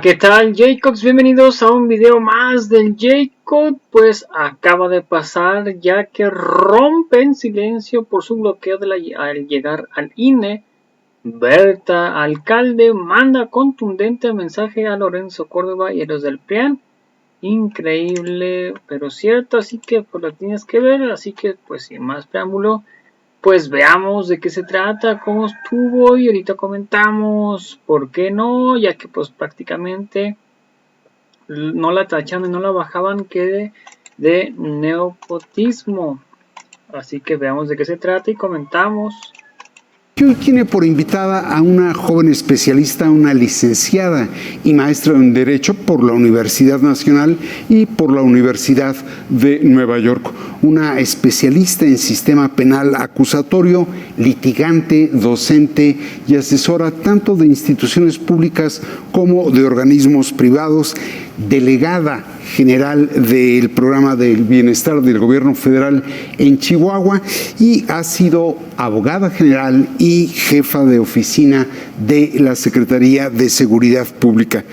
¿Qué tal, Jacobs? Bienvenidos a un video más del Jacob. Pues acaba de pasar ya que rompen silencio por su bloqueo al llegar al INE. Berta Alcalde manda contundente mensaje a Lorenzo Córdoba y a los del PRIAN. Increíble, pero cierto, así que pues lo tienes que ver. Así que pues sin más preámbulo, pues veamos de qué se trata, cómo estuvo y ahorita comentamos por qué no, ya que pues prácticamente no la tachaban y no la bajaban que de neopotismo. Así que veamos de qué se trata y comentamos. Hoy tiene por invitada a una joven especialista, una licenciada y maestra en Derecho por la Universidad Nacional y por la Universidad de Nueva York. Una especialista en sistema penal acusatorio, litigante, docente y asesora tanto de instituciones públicas como de organismos privados, delegada general del programa del bienestar del gobierno federal en Chihuahua y ha sido abogada general y jefa de oficina de la Secretaría de Seguridad Pública.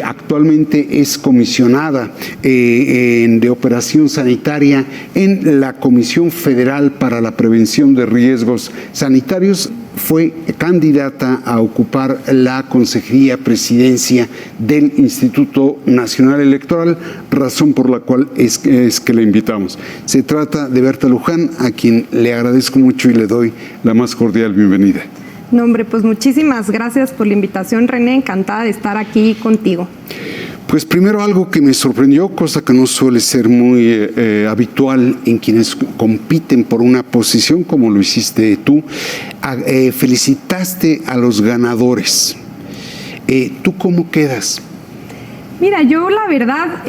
Actualmente es comisionada de operación sanitaria en la Comisión Federal para la Prevención de Riesgos Sanitarios. Fue candidata a ocupar la Consejería Presidencia del Instituto Nacional Electoral, razón por la cual es que la invitamos. Se trata de Berta Luján, a quien le agradezco mucho y le doy la más cordial bienvenida. No, hombre, pues muchísimas gracias por la invitación, René, encantada de estar aquí contigo. Pues primero algo que me sorprendió, cosa que no suele ser muy habitual en quienes compiten por una posición como lo hiciste tú, felicitaste a los ganadores. ¿Tú cómo quedas? Mira, yo la verdad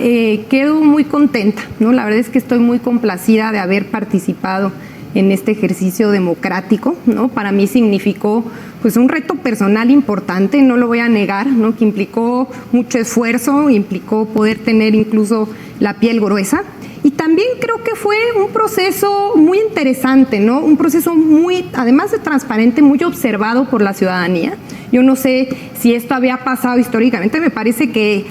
quedo muy contenta, ¿no? La verdad es que estoy muy complacida de haber participado en este ejercicio democrático, ¿no? Para mí significó pues un reto personal importante, no lo voy a negar, ¿no? Que implicó mucho esfuerzo, implicó poder tener incluso la piel gruesa. Y también creo que fue un proceso muy interesante, ¿no? Un proceso muy, además de transparente, muy observado por la ciudadanía. Yo no sé si esto había pasado históricamente, me parece que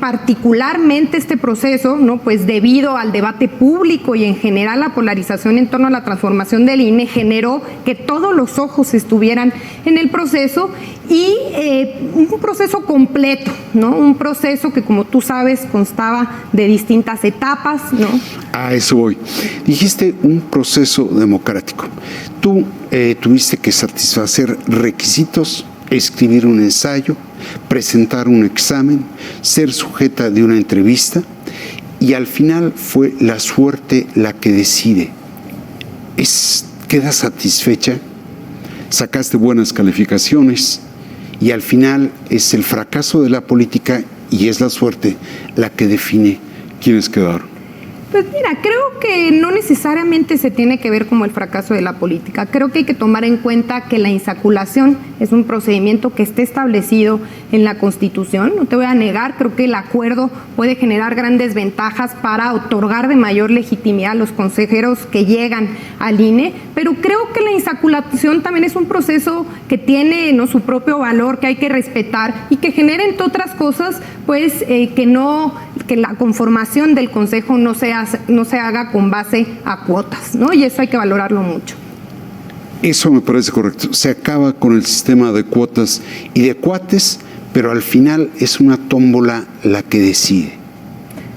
particularmente este proceso, ¿no? Pues debido al debate público y en general la polarización en torno a la transformación del INE generó que todos los ojos estuvieran en el proceso y un proceso completo, ¿no? Un proceso que, como tú sabes, constaba de distintas etapas, ¿no? A eso voy. Dijiste un proceso democrático. Tú tuviste que satisfacer requisitos, escribir un ensayo, presentar un examen, ser sujeta de una entrevista y al final fue la suerte la que decide. ¿Quedas satisfecha? Sacaste buenas calificaciones y al final es el fracaso de la política y es la suerte la que define quiénes quedaron. Pues mira, creo que no necesariamente se tiene que ver como el fracaso de la política. Creo que hay que tomar en cuenta que la insaculación es un procedimiento que esté establecido en la Constitución. No te voy a negar, creo que el acuerdo puede generar grandes ventajas para otorgar de mayor legitimidad a los consejeros que llegan al INE, pero creo que la insaculación también es un proceso que tiene, ¿no?, su propio valor, que hay que respetar y que genera, entre otras cosas, pues que la conformación del consejo no se haga con base a cuotas, ¿no? Y eso hay que valorarlo mucho. Eso me parece correcto. Se acaba con el sistema de cuotas y de cuates, pero al final es una tómbola la que decide.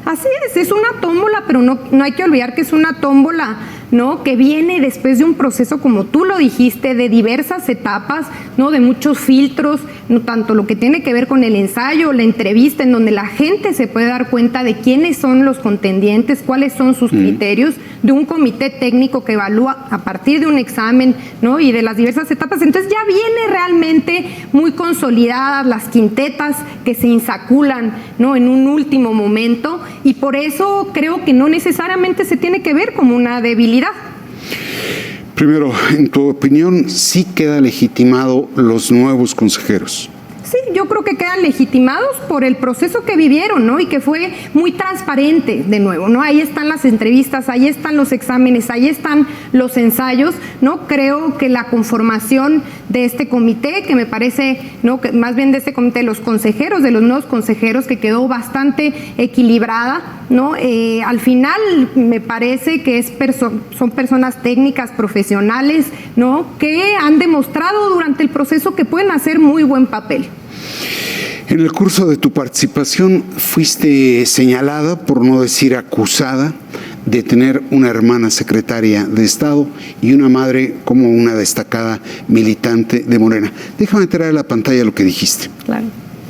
Así es una tómbola, pero no hay que olvidar que es una tómbola, ¿no?, que viene después de un proceso, como tú lo dijiste, de diversas etapas, ¿no?, de muchos filtros, no tanto lo que tiene que ver con el ensayo, la entrevista, en donde la gente se puede dar cuenta de quiénes son los contendientes, cuáles son sus criterios, de un comité técnico que evalúa a partir de un examen, ¿no?, y de las diversas etapas. Entonces ya viene realmente muy consolidadas las quintetas que se insaculan, ¿no?, en un último momento, y por eso creo que no necesariamente se tiene que ver como una debilidad. Primero, en tu opinión, ¿sí queda legitimado los nuevos consejeros? sí, yo creo que quedan legitimados por el proceso que vivieron, ¿no? Y que fue muy transparente, de nuevo, ¿no? Ahí están las entrevistas, ahí están los exámenes, ahí están los ensayos, ¿no? Creo que la conformación de este comité, que me parece, ¿no? Que más bien de este comité, de los consejeros, de los nuevos consejeros, que quedó bastante equilibrada, ¿no? Al final me parece que son personas técnicas, profesionales, ¿no? Que han demostrado durante el proceso que pueden hacer muy buen papel. En el curso de tu participación fuiste señalada, por no decir acusada, de tener una hermana secretaria de Estado y una madre como una destacada militante de Morena. Déjame traer a la pantalla lo que dijiste. Claro.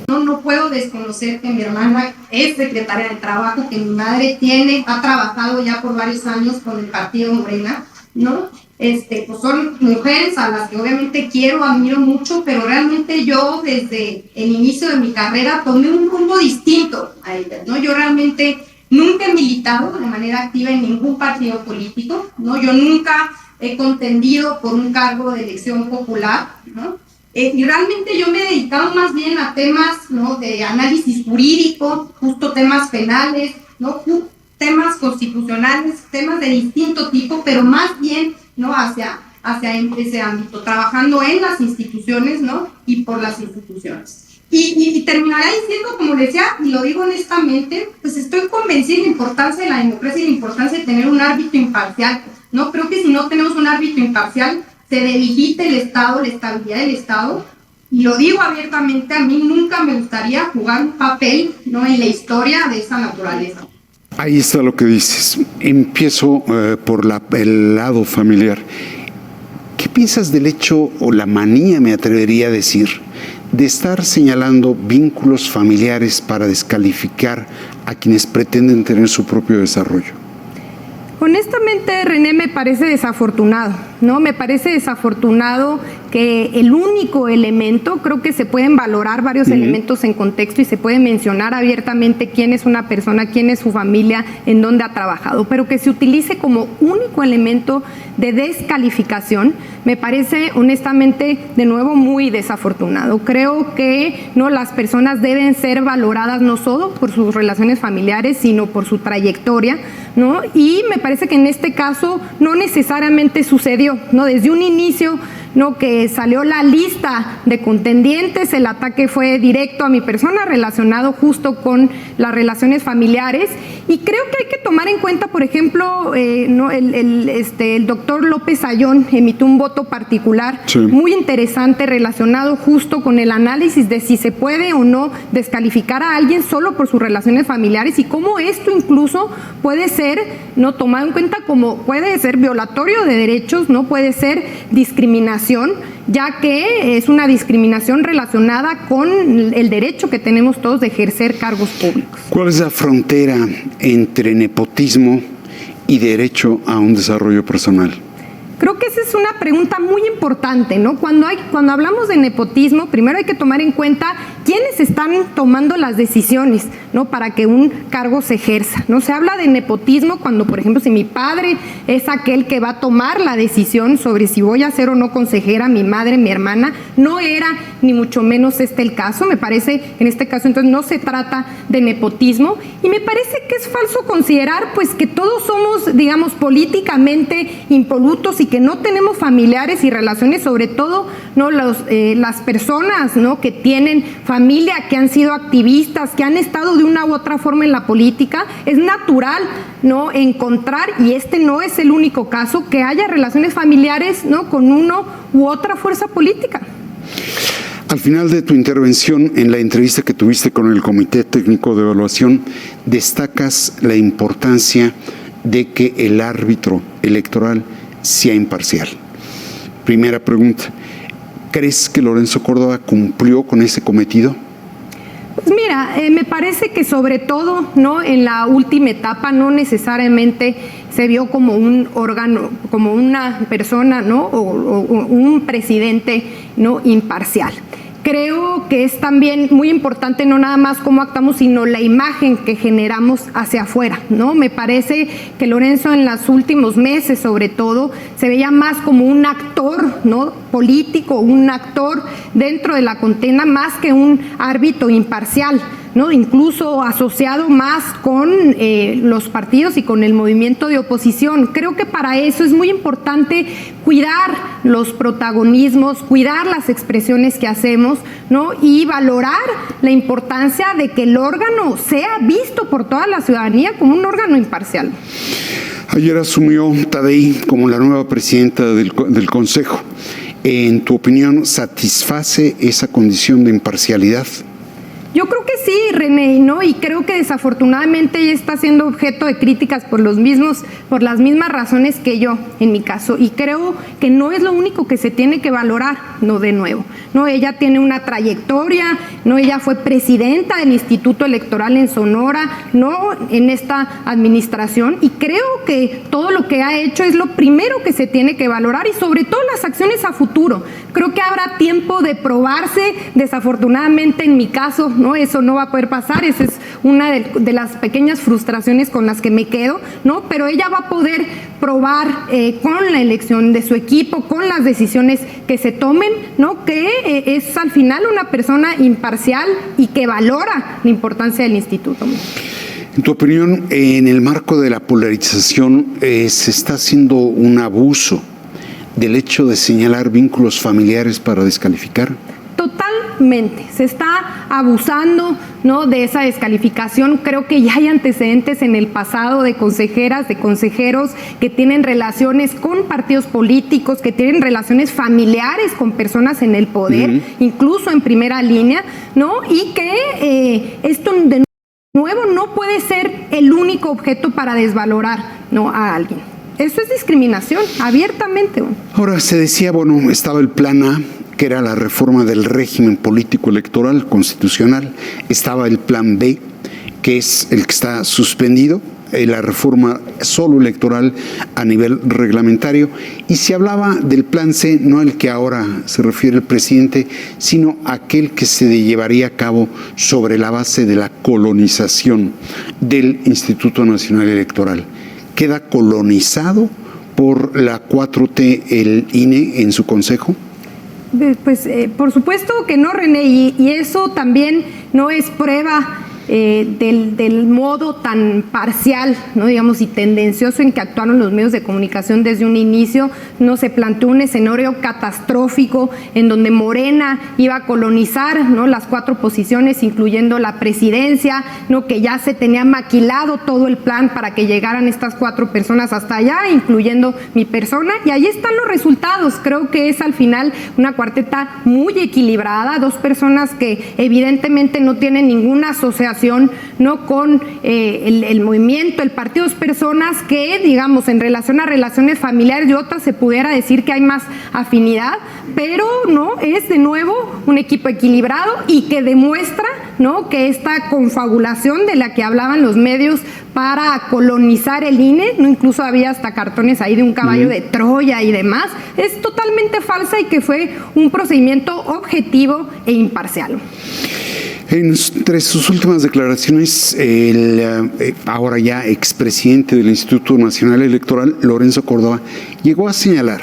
No puedo desconocer que mi hermana es secretaria de Trabajo, que mi madre ha trabajado ya por varios años con el partido Morena, ¿no? Pues son mujeres a las que obviamente quiero, admiro mucho, pero realmente yo desde el inicio de mi carrera tomé un rumbo distinto a ellas, ¿no? Yo realmente nunca he militado de manera activa en ningún partido político, ¿no? Yo nunca he contendido por un cargo de elección popular, ¿no? Y realmente yo me he dedicado más bien a temas, ¿no? De análisis jurídico, justo temas penales, ¿no? Temas constitucionales, temas de distinto tipo, pero más bien, ¿no? hacia ese ámbito, trabajando en las instituciones, ¿no? Y por las instituciones. Y terminaré diciendo, como decía, y lo digo honestamente, pues estoy convencida de la importancia de la democracia y la importancia de tener un árbitro imparcial, ¿no? Creo que si no tenemos un árbitro imparcial, se debilita el Estado, la estabilidad del Estado, y lo digo abiertamente, a mí nunca me gustaría jugar un papel, ¿no? En la historia de esa naturaleza. Ahí está lo que dices. Empiezo por el lado familiar. ¿Qué piensas del hecho, o la manía, me atrevería a decir, de estar señalando vínculos familiares para descalificar a quienes pretenden tener su propio desarrollo? Honestamente, René, me parece desafortunado, ¿no? Me parece desafortunado que el único elemento, creo que se pueden valorar varios elementos en contexto y se puede mencionar abiertamente quién es una persona, quién es su familia, en dónde ha trabajado, pero que se utilice como único elemento de descalificación, me parece honestamente, de nuevo, muy desafortunado. Creo que no, las personas deben ser valoradas no solo por sus relaciones familiares, sino por su trayectoria, ¿no? Y me parece que en este caso no necesariamente sucedió, ¿no? Desde un inicio, ¿no? Que salió la lista de contendientes, el ataque fue directo a mi persona, relacionado justo con las relaciones familiares, y creo que hay que tomar en cuenta, por ejemplo, ¿no? el doctor López Ayón emitió un voto particular, sí, muy interesante, relacionado justo con el análisis de si se puede o no descalificar a alguien solo por sus relaciones familiares, y cómo esto incluso puede ser, ¿no? Tomado en cuenta como puede ser violatorio de derechos, no puede ser discriminación, ya que es una discriminación relacionada con el derecho que tenemos todos de ejercer cargos públicos. ¿Cuál es la frontera entre nepotismo y derecho a un desarrollo personal? Creo que esa es una pregunta muy importante, ¿no? Cuando hablamos de nepotismo, primero hay que tomar en cuenta quiénes están tomando las decisiones, ¿no? Para que un cargo se ejerza, ¿no? Se habla de nepotismo cuando, por ejemplo, si mi padre es aquel que va a tomar la decisión sobre si voy a ser o no consejera, mi madre, mi hermana, no era ni mucho menos el caso. Me parece que en este caso entonces no se trata de nepotismo, y me parece que es falso considerar pues que todos somos, digamos, políticamente impolutos y que no tenemos familiares y relaciones, sobre todo, ¿no? Las personas, ¿no? Que tienen familia, que han sido activistas, que han estado de una u otra forma en la política. Es natural, ¿no? Encontrar, y este no es el único caso, que haya relaciones familiares, ¿no? Con uno u otra fuerza política. Al final de tu intervención, en la entrevista que tuviste con el Comité Técnico de Evaluación, destacas la importancia de que el árbitro electoral sea imparcial. Primera pregunta, ¿crees que Lorenzo Córdoba cumplió con ese cometido? Pues mira, me parece que sobre todo, ¿no? En la última etapa no necesariamente se vio como un órgano, como una persona, ¿no? O un presidente, ¿no? Imparcial. creo que es también muy importante no nada más cómo actuamos, sino la imagen que generamos hacia afuera, ¿no? Me parece que Lorenzo en los últimos meses, sobre todo, se veía más como un actor, ¿no?, político, un actor dentro de la contienda, más que un árbitro imparcial, ¿no? Incluso asociado más con los partidos y con el movimiento de oposición. Creo que para eso es muy importante cuidar los protagonismos, cuidar las expresiones que hacemos, ¿no? Y valorar la importancia de que el órgano sea visto por toda la ciudadanía como un órgano imparcial. Ayer asumió Tadei como la nueva presidenta del Consejo. En tu opinión, ¿satisface esa condición de imparcialidad? Yo creo que sí, René, ¿no? Y creo que desafortunadamente ella está siendo objeto de críticas por las mismas razones que yo, en mi caso. Y creo que no es lo único que se tiene que valorar, no, de nuevo. No, ella tiene una trayectoria, no, ella fue presidenta del Instituto Electoral en Sonora, no, en esta administración, y creo que todo lo que ha hecho es lo primero que se tiene que valorar, y sobre todo las acciones a futuro. Creo que habrá tiempo de probarse. Desafortunadamente, en mi caso, ¿no?, eso no va a poder pasar. Esa es una de las pequeñas frustraciones con las que me quedo, ¿no? Pero ella va a poder probar con la elección de su equipo, con las decisiones que se tomen, ¿no?, que es al final una persona imparcial y que valora la importancia del instituto. En tu opinión, en el marco de la polarización, ¿se está haciendo un abuso del hecho de señalar vínculos familiares para descalificar? Totalmente, se está abusando, ¿no?, de esa descalificación. Creo que ya hay antecedentes en el pasado de consejeras, de consejeros que tienen relaciones con partidos políticos, que tienen relaciones familiares con personas en el poder, incluso en primera línea, ¿no? Y que esto de nuevo no puede ser el único objeto para desvalorar, ¿no?, a alguien. Eso es discriminación, abiertamente. Ahora, se decía, bueno, estaba el plan A, que era la reforma del régimen político electoral constitucional. Estaba el plan B, que es el que está suspendido, la reforma solo electoral a nivel reglamentario. Y se hablaba del plan C, no el que ahora se refiere el presidente, sino aquel que se llevaría a cabo sobre la base de la colonización del Instituto Nacional Electoral. ¿Queda colonizado por la 4T el INE en su consejo? Pues por supuesto que no, René, y eso también no es prueba del modo tan parcial, ¿no?, digamos, y tendencioso en que actuaron los medios de comunicación desde un inicio. No se planteó un escenario catastrófico en donde Morena iba a colonizar, ¿no?, las 4 posiciones, incluyendo la presidencia, ¿no?, que ya se tenía maquilado todo el plan para que llegaran estas 4 personas hasta allá, incluyendo mi persona, y ahí están los resultados. Creo que es al final una cuarteta muy equilibrada, 2 personas que evidentemente no tienen ninguna asociación, no con el movimiento, el partido, es personas que, digamos, en relación a relaciones familiares y otras se pudiera decir que hay más afinidad, pero no, es de nuevo un equipo equilibrado y que demuestra, ¿no?, que esta confabulación de la que hablaban los medios para colonizar el INE, no, incluso había hasta cartones ahí de un caballo de Troya y demás, es totalmente falsa y que fue un procedimiento objetivo e imparcial. Entre sus últimas declaraciones, el ahora ya expresidente del Instituto Nacional Electoral, Lorenzo Córdoba, llegó a señalar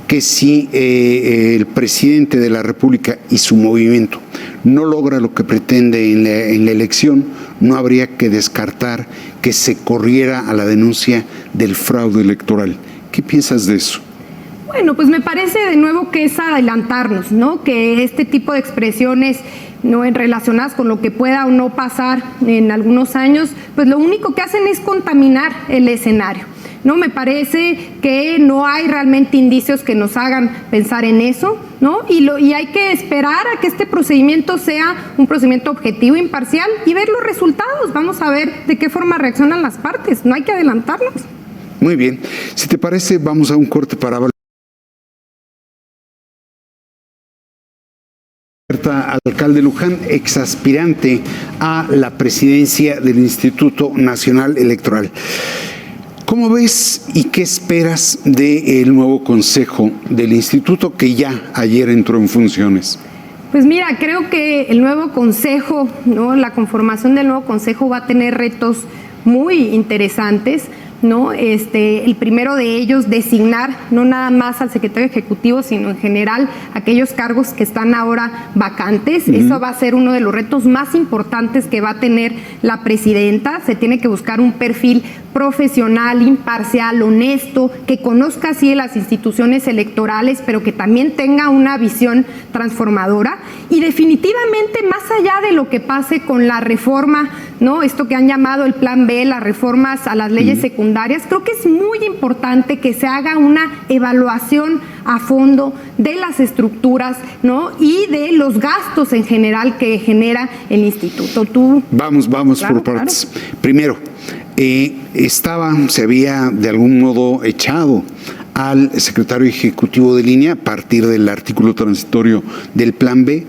que si el presidente de la República y su movimiento no logra lo que pretende en la elección, no habría que descartar que se corriera a la denuncia del fraude electoral. ¿Qué piensas de eso? Bueno, pues me parece de nuevo que es adelantarnos, ¿no?, que este tipo de expresiones no relacionadas con lo que pueda o no pasar en algunos años, pues lo único que hacen es contaminar el escenario. No, me parece que no hay realmente indicios que nos hagan pensar en eso, ¿no? Y hay que esperar a que este procedimiento sea un procedimiento objetivo, imparcial, y ver los resultados. Vamos a ver de qué forma reaccionan las partes. No hay que adelantarnos. Muy bien. Si te parece, vamos a un corte para hablar. Alcalde Luján, exaspirante a la presidencia del Instituto Nacional Electoral. ¿Cómo ves y qué esperas del nuevo consejo del instituto que ya ayer entró en funciones? Pues mira, creo que el nuevo consejo, ¿no? La conformación del nuevo consejo va a tener retos muy interesantes, ¿no? El primero de ellos, designar no nada más al secretario ejecutivo, sino en general aquellos cargos que están ahora vacantes. Eso va a ser uno de los retos más importantes que va a tener la presidenta. Se tiene que buscar un perfil profesional, imparcial, honesto, que conozca sí las instituciones electorales, pero que también tenga una visión transformadora. Y definitivamente, más allá de lo que pase con la reforma, ¿no? Esto que han llamado el Plan B, las reformas a las leyes secundarias, creo que es muy importante que se haga una evaluación a fondo de las estructuras, ¿no? Y de los gastos en general que genera el instituto. Vamos claro, por partes. Claro. Primero, se había de algún modo echado al secretario ejecutivo de línea a partir del artículo transitorio del Plan B,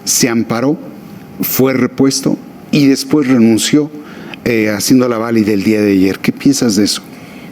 se amparó, fue repuesto y después renunció haciendo la válida el día de ayer. ¿Qué piensas de eso?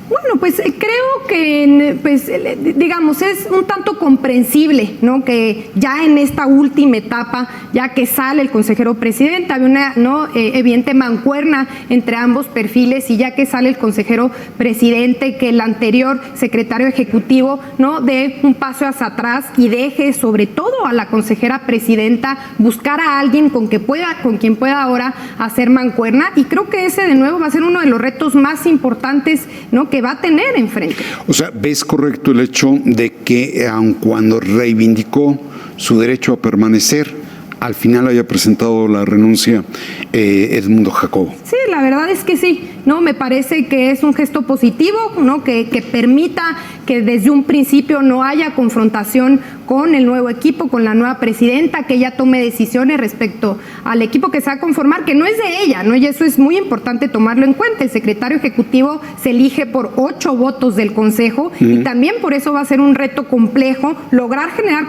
Bueno, pues creo que, pues, digamos, es un tanto comprensible, ¿no? Que ya en esta última etapa, ya que sale el consejero presidente, había una evidente mancuerna entre ambos perfiles, y ya que sale el consejero presidente, que el anterior secretario ejecutivo no dé un paso hacia atrás y deje sobre todo a la consejera presidenta buscar a alguien con quien pueda ahora hacer mancuerna, y creo que ese de nuevo va a ser uno de los retos más importantes, ¿no? Que va a tener enfrente. O sea, ¿ves correcto el hecho de que aun cuando reivindicó su derecho a permanecer, al final haya presentado la renuncia Edmundo Jacobo? Sí, la verdad es que sí, ¿no? Me parece que es un gesto positivo, ¿no? Que permita que desde un principio no haya confrontación con el nuevo equipo, con la nueva presidenta, que ella tome decisiones respecto al equipo que se va a conformar, que no es de ella, ¿no? Y eso es muy importante tomarlo en cuenta. El secretario ejecutivo se elige por 8 votos del Consejo, y también por eso va a ser un reto complejo lograr generar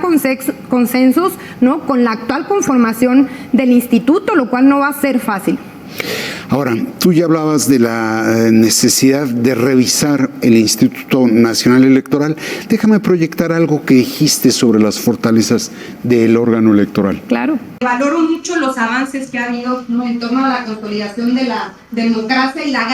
consensos, ¿no? Con la actual conformación del instituto, lo cual no va a ser fácil. Ahora, tú ya hablabas de la necesidad de revisar el Instituto Nacional Electoral. Déjame proyectar algo que dijiste sobre las fortalezas del órgano electoral. Claro. Valoro mucho los avances que ha habido, ¿no? En torno a la consolidación de la democracia y las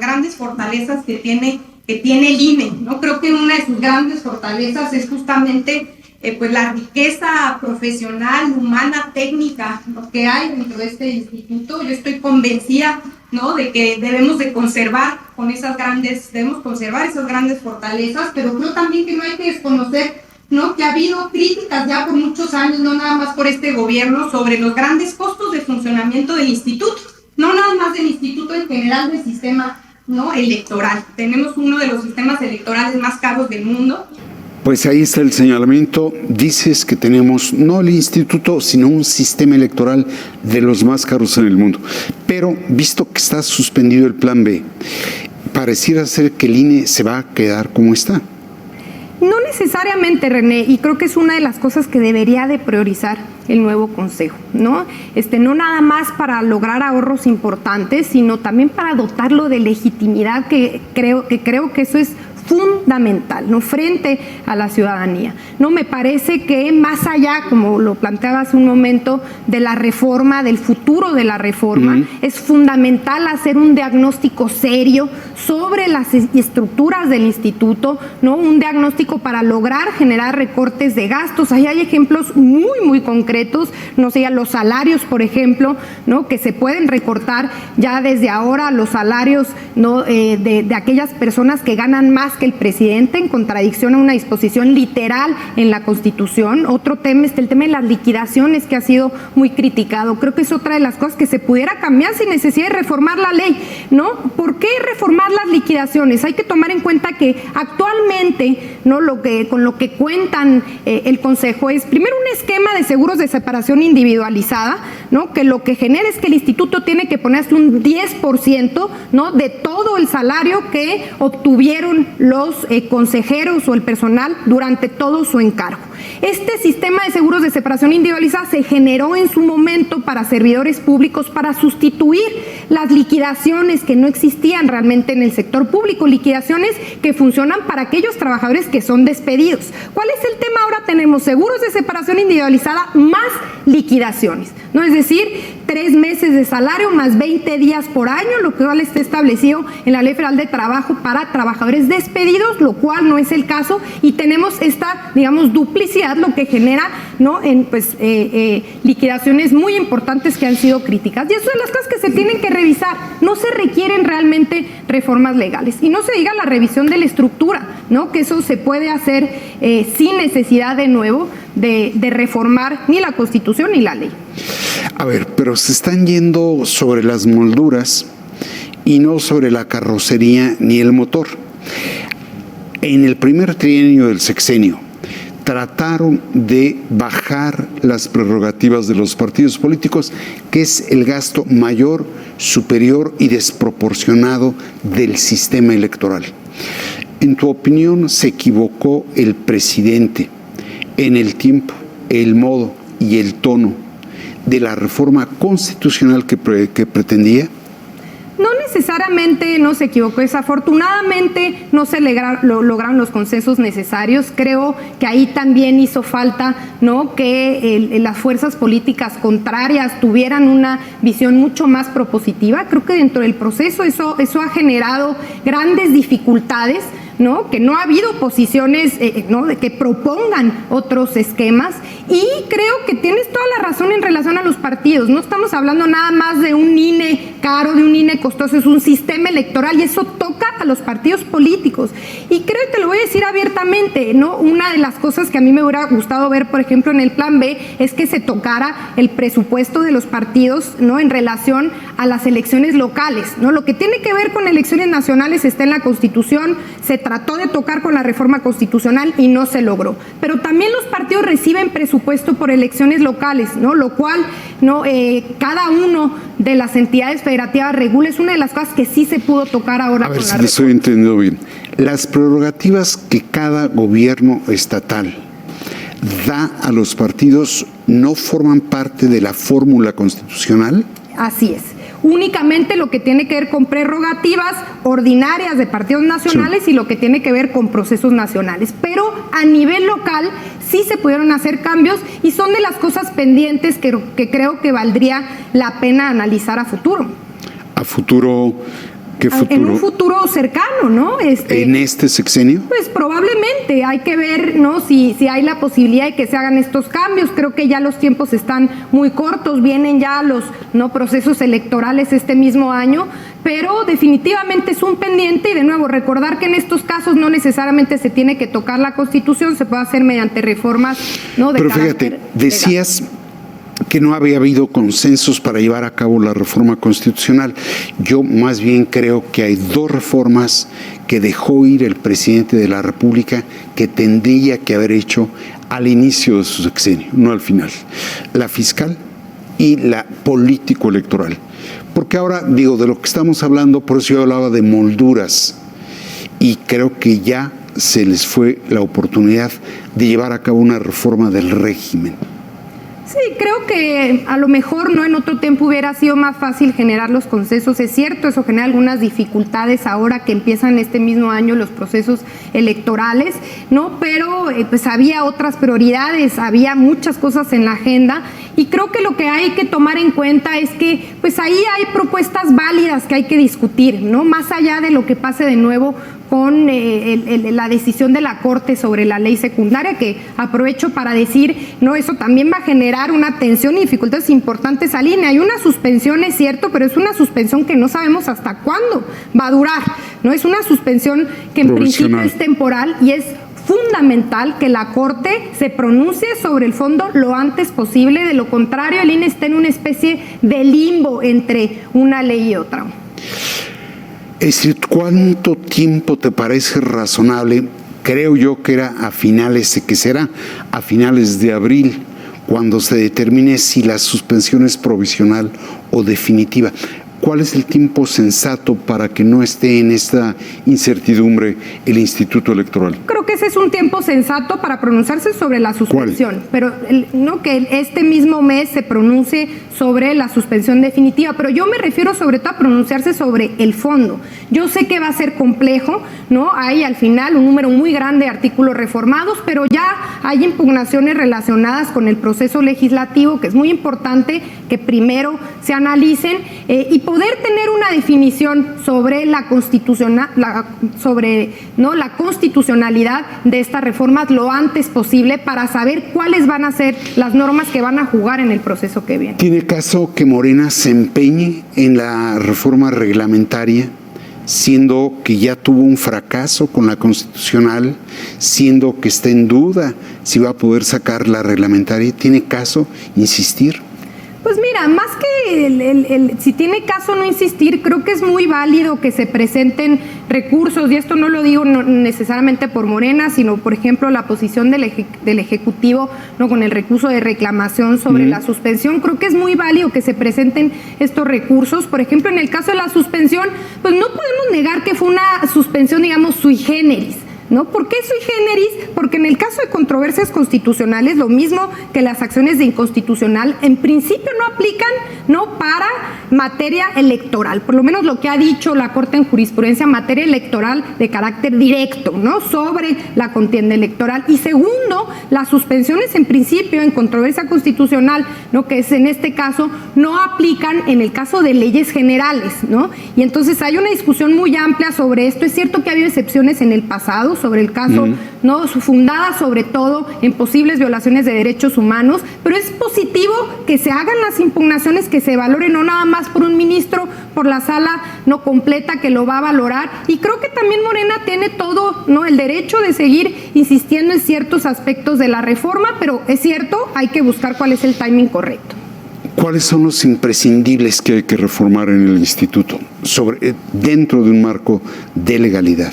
grandes fortalezas que tiene el INE, ¿no? Creo que una de sus grandes fortalezas es justamente pues la riqueza profesional, humana, técnica, ¿no? Que hay dentro de este instituto. Yo estoy convencida, ¿no? De que debemos conservar esas grandes fortalezas, pero creo también que no hay que desconocer, ¿no? Que ha habido críticas ya por muchos años, no nada más por este gobierno, sobre los grandes costos de funcionamiento del instituto, no nada más del instituto en general, del sistema, ¿no? Electoral. Tenemos uno de los sistemas electorales más caros del mundo. Pues ahí está el señalamiento. Dices que tenemos no el instituto, sino un sistema electoral de los más caros en el mundo. Pero, visto que está suspendido el Plan B, pareciera ser que el INE se va a quedar como está. No necesariamente, René, y creo que es una de las cosas que debería de priorizar el nuevo consejo, ¿no? No nada más para lograr ahorros importantes, sino también para dotarlo de legitimidad, que creo que eso es fundamental, ¿no? Frente a la ciudadanía. No me parece que más allá, como lo planteaba hace un momento, de la reforma, del futuro de la reforma, es fundamental hacer un diagnóstico serio sobre las estructuras del instituto, ¿no? Un diagnóstico para lograr generar recortes de gastos. Ahí hay ejemplos muy, muy concretos, no sé, los salarios, por ejemplo, ¿no? Que se pueden recortar ya desde ahora, los salarios, ¿no? de aquellas personas que ganan más que el presidente, en contradicción a una disposición literal en la Constitución. Otro tema es el tema de las liquidaciones, que ha sido muy criticado. Creo que es otra de las cosas que se pudiera cambiar sin necesidad de reformar la ley, ¿no? ¿Por qué reformar las liquidaciones? Hay que tomar en cuenta que actualmente, ¿no? Con lo que cuentan el Consejo es primero un esquema de seguros de separación individualizada, ¿no? Que lo que genera es que el instituto tiene que ponerse un 10%, ¿no? De todo el salario que obtuvieron los consejeros o el personal durante todo su encargo. Este sistema de seguros de separación individualizada se generó en su momento para servidores públicos para sustituir las liquidaciones que no existían realmente en el sector público, liquidaciones que funcionan para aquellos trabajadores que son despedidos. ¿Cuál es el tema? Ahora tenemos seguros de separación individualizada más liquidaciones, ¿no? Es decir, 3 meses de salario más 20 días por año, lo cual está establecido en la Ley Federal de Trabajo para trabajadores despedidos, lo cual no es el caso, y tenemos esta, digamos, duplicidad, lo que genera, ¿no?, en liquidaciones muy importantes que han sido críticas. Y eso son las cosas que se tienen que revisar. No se requieren realmente reformas legales. Y no se diga la revisión de la estructura, ¿no?, que eso se puede hacer sin necesidad de nuevo de reformar ni la Constitución ni la ley. A ver, pero se están yendo sobre las molduras y no sobre la carrocería ni el motor. En el primer trienio del sexenio trataron de bajar las prerrogativas de los partidos políticos, que es el gasto mayor, superior y desproporcionado del sistema electoral. En tu opinión, ¿se equivocó el presidente en el tiempo, el modo y el tono de la reforma constitucional que pretendía? No necesariamente no se equivocó, desafortunadamente no se lograron los consensos necesarios. Creo que ahí también hizo falta, ¿no?, que las fuerzas políticas contrarias tuvieran una visión mucho más propositiva. Creo que dentro del proceso eso ha generado grandes dificultades, ¿no?, que no ha habido posiciones ¿no?, de que propongan otros esquemas, y creo que tienes toda la razón en relación a los partidos. No estamos hablando nada más de un INE caro, de un INE costoso, es un sistema electoral y eso toca a los partidos políticos. Y creo que te lo voy a decir abiertamente, ¿no? Una de las cosas que a mí me hubiera gustado ver, por ejemplo, en el Plan B, es que se tocara el presupuesto de los partidos, ¿no?, en relación a las elecciones locales, ¿no? Lo que tiene que ver con elecciones nacionales está en la Constitución, se trató de tocar con la reforma constitucional y no se logró. Pero también los partidos reciben presupuesto por elecciones locales, ¿no?, lo cual, ¿no?, cada uno de las entidades federativas regula. Es una de las cosas que sí se pudo tocar ahora. A ver si lo estoy entendiendo bien. Las prerrogativas que cada gobierno estatal da a los partidos no forman parte de la fórmula constitucional. Así es. Únicamente lo que tiene que ver con prerrogativas ordinarias de partidos nacionales, sí, y lo que tiene que ver con procesos nacionales. Pero a nivel local sí se pudieron hacer cambios y son de las cosas pendientes que creo que valdría la pena analizar a futuro. ¿A futuro? ¿Qué futuro? En un futuro cercano, ¿no? ¿En este sexenio? Pues probablemente, hay que ver, ¿no?, si hay la posibilidad de que se hagan estos cambios. Creo que ya los tiempos están muy cortos, vienen ya los, ¿no?, procesos electorales este mismo año, pero definitivamente es un pendiente. Y de nuevo, recordar que en estos casos no necesariamente se tiene que tocar la Constitución, se puede hacer mediante reformas, ¿no?, de pero fíjate, decías que no había habido consensos para llevar a cabo la reforma constitucional. Yo más bien creo que hay 2 reformas que dejó ir el presidente de la República que tendría que haber hecho al inicio de su sexenio, no al final. La fiscal y la político-electoral. Porque ahora, digo, de lo que estamos hablando, por eso yo hablaba de molduras, y creo que ya se les fue la oportunidad de llevar a cabo una reforma del régimen. Sí, creo que a lo mejor, ¿no?, en otro tiempo hubiera sido más fácil generar los consensos. Es cierto, eso genera algunas dificultades ahora que empiezan este mismo año los procesos electorales, ¿no? Pero pues había otras prioridades, había muchas cosas en la agenda, y creo que lo que hay que tomar en cuenta es que pues ahí hay propuestas válidas que hay que discutir, ¿no? Más allá de lo que pase de nuevo con la decisión de la Corte sobre la ley secundaria, que aprovecho para decir, no, eso también va a generar una tensión y dificultades importantes al INE. Hay una suspensión, es cierto, pero es una suspensión que no sabemos hasta cuándo va a durar, ¿no? Es una suspensión que en principio es temporal, y es fundamental que la Corte se pronuncie sobre el fondo lo antes posible. De lo contrario, el INE está en una especie de limbo entre una ley y otra. Es decir, ¿cuánto tiempo te parece razonable? Creo yo que era a finales, que será a finales de abril, cuando se determine si la suspensión es provisional o definitiva. ¿cuál es el tiempo sensato para que no esté en esta incertidumbre el Instituto Electoral? Creo que ese es un tiempo sensato para pronunciarse sobre la suspensión. ¿Cuál? Pero no que este mismo mes se pronuncie sobre la suspensión definitiva, pero yo me refiero sobre todo a pronunciarse sobre el fondo. Yo sé que va a ser complejo, ¿no? Hay al final un número muy grande de artículos reformados, pero ya hay impugnaciones relacionadas con el proceso legislativo, que es muy importante que primero se analicen y poder tener una definición sobre la constitucionalidad de estas reformas lo antes posible para saber cuáles van a ser las normas que van a jugar en el proceso que viene. ¿Tiene caso que Morena se empeñe en la reforma reglamentaria, siendo que ya tuvo un fracaso con la constitucional, siendo que está en duda si va a poder sacar la reglamentaria? ¿Tiene caso insistir? Pues mira, más que si tiene caso no insistir, creo que es muy válido que se presenten recursos, y esto no lo digo necesariamente por Morena, sino por ejemplo la posición del Ejecutivo, ¿no?, con el recurso de reclamación sobre la suspensión. Creo que es muy válido que se presenten estos recursos. Por ejemplo, en el caso de la suspensión, pues no podemos negar que fue una suspensión, digamos, sui generis, ¿no? ¿Por qué sui generis? Porque en el caso de controversias constitucionales, lo mismo que las acciones de inconstitucional, en principio no aplican, ¿no?, para materia electoral, por lo menos lo que ha dicho la Corte en jurisprudencia, materia electoral de carácter directo, ¿no?, sobre la contienda electoral. Y segundo, las suspensiones en principio en controversia constitucional, ¿no?, que es en este caso, no aplican en el caso de leyes generales, ¿no? Y entonces hay una discusión muy amplia sobre esto. Es cierto que ha habido excepciones en el pasado sobre el caso, ¿no?, fundada sobre todo en posibles violaciones de derechos humanos, pero es positivo que se hagan las impugnaciones, que se valoren no nada más por un ministro, por la sala no completa que lo va a valorar, y creo que también Morena tiene todo, ¿no?, el derecho de seguir insistiendo en ciertos aspectos de la reforma, pero es cierto, hay que buscar cuál es el timing correcto. ¿Cuáles son los imprescindibles que hay que reformar en el instituto dentro de un marco de legalidad?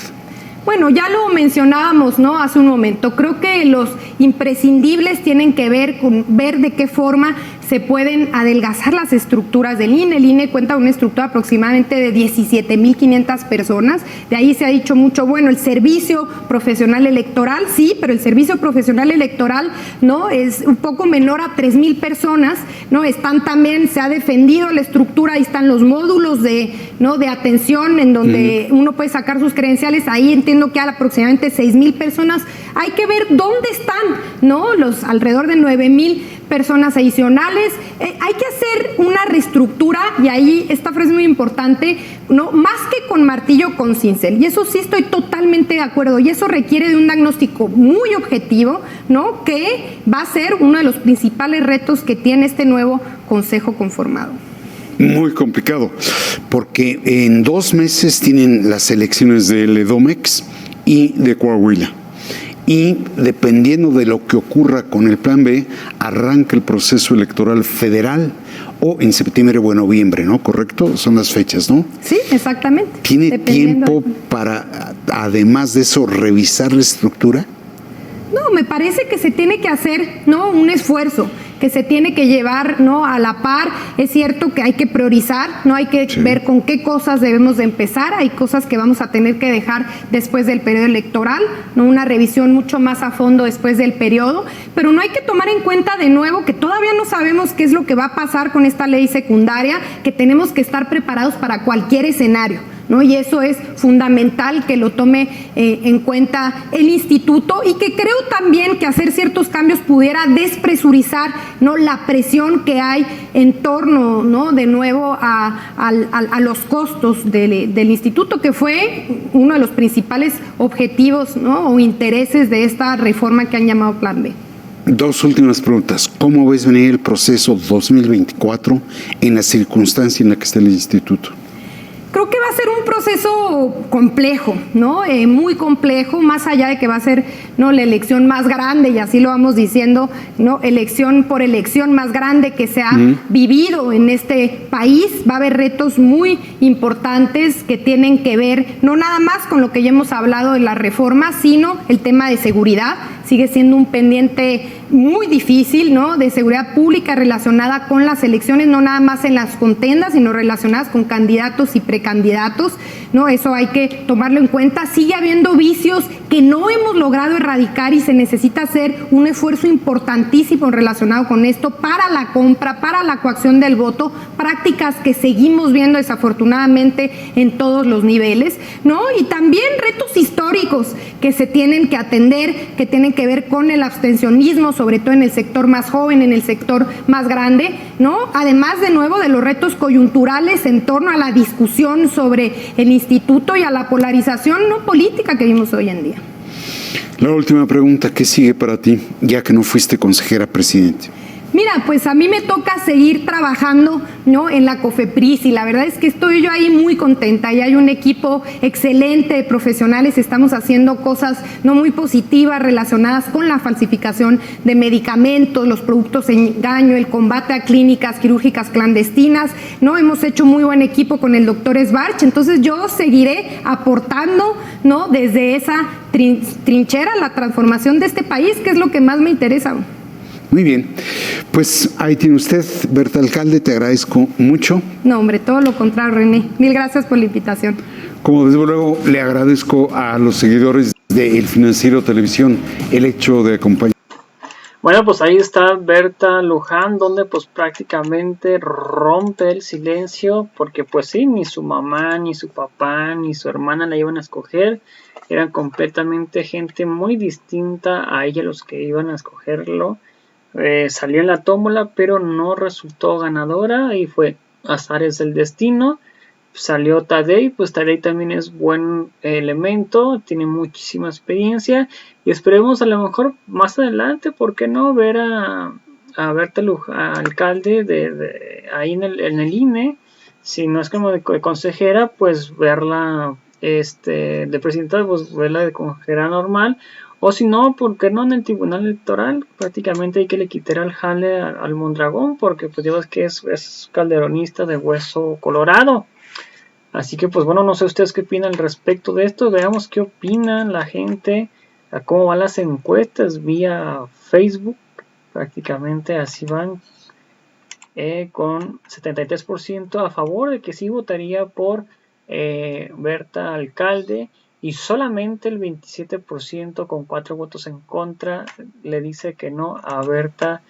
Bueno, ya lo mencionábamos, ¿no?, hace un momento. Creo que los imprescindibles tienen que ver con ver de qué forma se pueden adelgazar las estructuras del INE. El INE cuenta con una estructura aproximadamente de 17,500 personas. De ahí se ha dicho mucho, bueno, el servicio profesional electoral, sí, pero el servicio profesional electoral, ¿no?, es un poco menor a 3,000 personas, ¿no? Están también, se ha defendido la estructura, ahí están los módulos de atención en donde uno puede sacar sus credenciales. Ahí entiendo que hay aproximadamente 6,000 personas. Hay que ver dónde están, ¿no?, los alrededor de 9,000 personas adicionales. Hay que hacer una reestructura, y ahí esta frase es muy importante, ¿no?, más que con martillo, con cincel, y eso sí estoy totalmente de acuerdo, y eso requiere de un diagnóstico muy objetivo, ¿no?, que va a ser uno de los principales retos que tiene este nuevo Consejo conformado. Muy complicado, porque en 2 meses tienen las elecciones del Edomex y de Coahuila. Y dependiendo de lo que ocurra con el plan B, arranca el proceso electoral federal o en septiembre o en noviembre, ¿no? ¿Correcto? Son las fechas, ¿no? Sí, exactamente. ¿Tiene tiempo para, además de eso, revisar la estructura? No, me parece que se tiene que hacer, ¿no?, un esfuerzo, que se tiene que llevar, ¿no?, a la par. Es cierto que hay que priorizar, ¿no?, hay que ver con qué cosas debemos de empezar. Hay cosas que vamos a tener que dejar después del periodo electoral, ¿no?, una revisión mucho más a fondo después del periodo, pero no hay que tomar en cuenta de nuevo que todavía no sabemos qué es lo que va a pasar con esta ley secundaria, que tenemos que estar preparados para cualquier escenario, ¿no? Y eso es fundamental que lo tome en cuenta el instituto, y que creo también que hacer ciertos cambios pudiera despresurizar, ¿no?, la presión que hay en torno, ¿no?, de nuevo a los costos del instituto, que fue uno de los principales objetivos, ¿no?, o intereses de esta reforma que han llamado Plan B. 2 últimas preguntas. ¿Cómo ves venir el proceso 2024 en la circunstancia en la que está el instituto? Creo que va a ser un proceso complejo, ¿no? Muy complejo, más allá de que va a ser, ¿no?, la elección más grande, y así lo vamos diciendo, ¿no?, elección por elección más grande que se ha vivido en este país. Va a haber retos muy importantes que tienen que ver no nada más con lo que ya hemos hablado de la reforma, sino el tema de seguridad. sigue siendo un pendiente muy difícil, ¿no? De seguridad pública relacionada con las elecciones, no nada más en las contiendas, sino relacionadas con candidatos y precandidatos, ¿no? Eso hay que tomarlo en cuenta. Sigue habiendo vicios que no hemos logrado erradicar y se necesita hacer un esfuerzo importantísimo relacionado con esto para la compra, para la coacción del voto, prácticas que seguimos viendo desafortunadamente en todos los niveles, ¿no? Y también retos históricos que se tienen que atender, que tienen que ver con el abstencionismo, sobre todo en el sector más joven, en el sector más grande, ¿no? Además, de nuevo, de los retos coyunturales en torno a la discusión sobre el instituto y a la polarización no política que vimos hoy en día. La última pregunta, ¿qué sigue para ti, ya que no fuiste consejera presidente? Mira, pues a mí me toca seguir trabajando, ¿no? En la COFEPRIS, y la verdad es que estoy yo ahí muy contenta y hay un equipo excelente de profesionales, estamos haciendo cosas no muy positivas relacionadas con la falsificación de medicamentos, los productos engaño, el combate a clínicas quirúrgicas clandestinas, ¿no? Hemos hecho muy buen equipo con el doctor Sbarch, entonces yo seguiré aportando, ¿no? Desde esa trinchera la transformación de este país, que es lo que más me interesa. Muy bien, pues ahí tiene usted, Berta Alcalde, te agradezco mucho. No, hombre, todo lo contrario, René. Mil gracias por la invitación. Como desde luego le agradezco a los seguidores de El Financiero Televisión el hecho de acompañar. Bueno, pues ahí está Berta Luján, donde pues prácticamente rompe el silencio, porque pues sí, ni su mamá, ni su papá, ni su hermana la iban a escoger. Eran completamente gente muy distinta a ella los que iban a escogerlo. Salió en la tómbola, pero no resultó ganadora y fue azares del destino. Salió Tadei, pues Tadei también es buen elemento, tiene muchísima experiencia y esperemos a lo mejor más adelante, ¿por qué no ver a Berta Alcalde ahí en el INE? Si no es como de consejera, pues verla de presidenta, pues verla de consejera normal. O si no, ¿por qué no en el Tribunal Electoral? Prácticamente hay que le quitar el jale al Mondragón, porque pues ya ves que es calderonista de hueso colorado. Así que pues bueno, no sé ustedes qué opinan al respecto de esto. Veamos qué opinan la gente, a cómo van las encuestas vía Facebook. Prácticamente así van, con 73% a favor de que sí votaría por Berta Alcalde, y solamente el 27% con 4 votos en contra le dice que no a Berta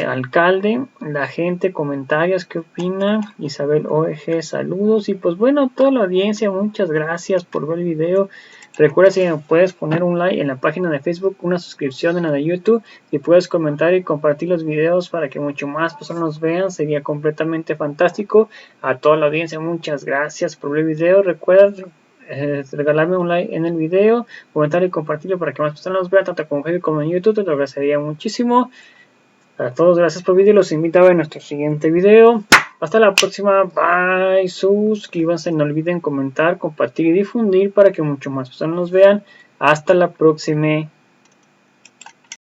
Alcalde. La gente, comentarios, ¿qué opina? Isabel OEG, saludos. Y pues bueno, toda la audiencia, muchas gracias por ver el video. Recuerda, si me puedes poner un like en la página de Facebook, una suscripción en la de YouTube, y puedes comentar y compartir los videos para que mucho más personas nos vean, sería completamente fantástico. A toda la audiencia, muchas gracias por ver el video. Recuerda regalarme un like en el video, comentar y compartirlo para que más personas nos vean, tanto como en Facebook como en YouTube. Te lo agradecería muchísimo. A todos, gracias por el video. Los invito a ver nuestro siguiente video. Hasta la próxima. Bye. Suscríbanse. No olviden comentar, compartir y difundir para que mucho más personas nos vean. Hasta la próxima.